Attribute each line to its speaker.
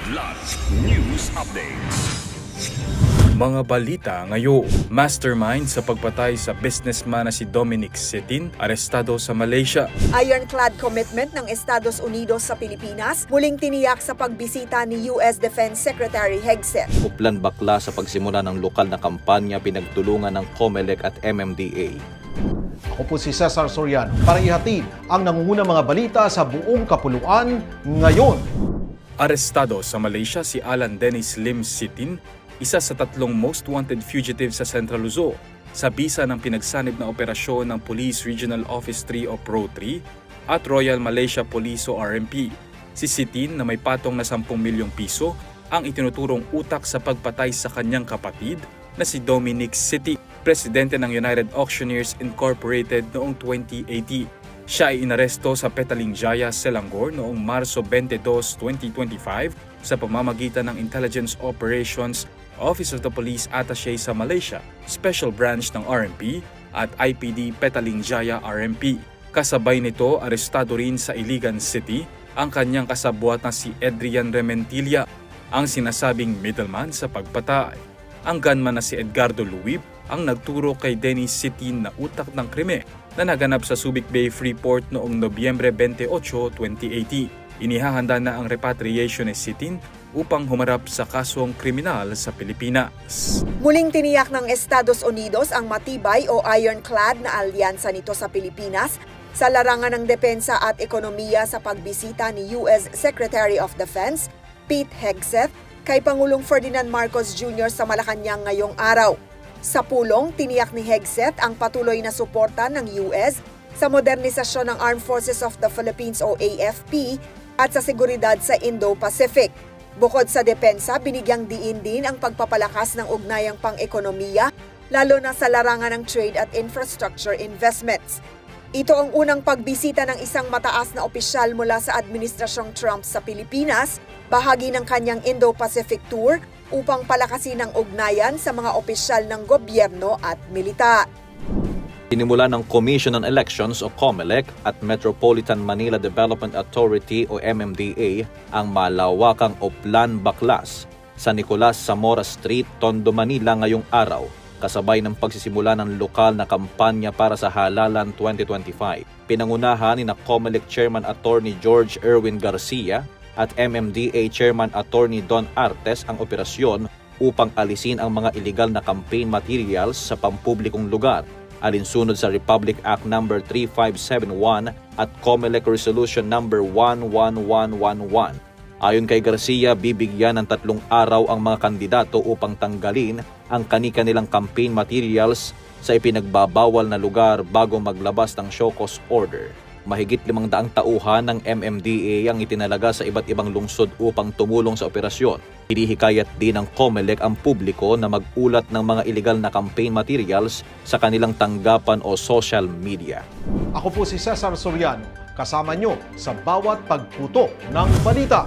Speaker 1: Kidlat News Updates.
Speaker 2: Mga balita ngayon, mastermind sa pagpatay sa businessman na si Dominic Sitin, arestado sa Malaysia.
Speaker 3: Ironclad commitment ng Estados Unidos sa Pilipinas, muling tiniyak sa pagbisita ni US Defense Secretary Hegseth.
Speaker 4: Uplan bakla sa pagsimula ng lokal na kampanya pinagtulungan ng COMELEC at MMDA.
Speaker 5: Ako po si Cesar Soriano para ihatid ang nangungunang mga balita sa buong kapuluan ngayon.
Speaker 2: Arestado sa Malaysia si Alan Dennis Lim Sitin, isa sa 3 most wanted fugitives sa Central Luzon sa bisa ng pinagsanib na operasyon ng Police Regional Office 3 o PRO 3 at Royal Malaysia Police o RMP. Si Sitin na may patong na 10 milyong piso ang itinuturong utak sa pagpatay sa kanyang kapatid na si Dominic Sitin, presidente ng United Auctioneers Incorporated noong 2018. Siya ay inaresto sa Petaling Jaya, Selangor noong Marso 22, 2025 sa pamamagitan ng Intelligence Operations Office of the Police Attaché sa Malaysia, Special Branch ng RMP at IPD Petaling Jaya RMP. Kasabay nito, arestado rin sa Iligan City ang kanyang kasabwat na si Adrian Rementilla, ang sinasabing middleman sa pagpatay. Ang gunman na si Edgardo Luib ang nagturo kay Dennis Sitin na utak ng krimen na naganap sa Subic Bay Freeport noong Nobyembre 28, 2018. Inihahanda na ang repatriation ni Sitin upang humarap sa kasong kriminal sa Pilipinas.
Speaker 3: Muling tiniyak ng Estados Unidos ang matibay o ironclad na alyansa nito sa Pilipinas sa larangan ng depensa at ekonomiya sa pagbisita ni US Secretary of Defense Pete Hegseth kay Pangulong Ferdinand Marcos Jr. sa Malacanang ngayong araw. Sa pulong, tiniyak ni Hegseth ang patuloy na suporta ng US sa modernisasyon ng Armed Forces of the Philippines o AFP at sa seguridad sa Indo-Pacific. Bukod sa depensa, binigyang diin din ang pagpapalakas ng ugnayang pang-ekonomiya, lalo na sa larangan ng trade at infrastructure investments. Ito ang unang pagbisita ng isang mataas na opisyal mula sa Administrasyong Trump sa Pilipinas, bahagi ng kanyang Indo-Pacific Tour upang palakasin ang ugnayan sa mga opisyal ng gobyerno at militar.
Speaker 4: Sinimula ng Commission on Elections o COMELEC at Metropolitan Manila Development Authority o MMDA ang malawakang Uplan Baklas sa Nicolas Zamora Street, Tondo, Manila ngayong araw, kasabay ng pagsisimula ng lokal na kampanya para sa Halalan 2025. Pinangunahan ni COMELEC Chairman Attorney George Erwin Garcia at MMDA Chairman Attorney Don Artes ang operasyon upang alisin ang mga illegal na campaign materials sa pampublikong lugar, alinsunod sa Republic Act No. 3571 at COMELEC Resolution No. 11111. Ayon kay Garcia, bibigyan ng 3 araw ang mga kandidato upang tanggalin ang kani-kanilang campaign materials sa ipinagbabawal na lugar bago maglabas ng show cause order. Mahigit 500 tauhan ng MMDA ang itinalaga sa iba't ibang lungsod upang tumulong sa operasyon. Hinihikayat din ng COMELEC ang publiko na mag-ulat ng mga illegal na campaign materials sa kanilang tanggapan o social media.
Speaker 5: Ako po si Cesar Soriano, kasama nyo sa bawat pagputo ng balita.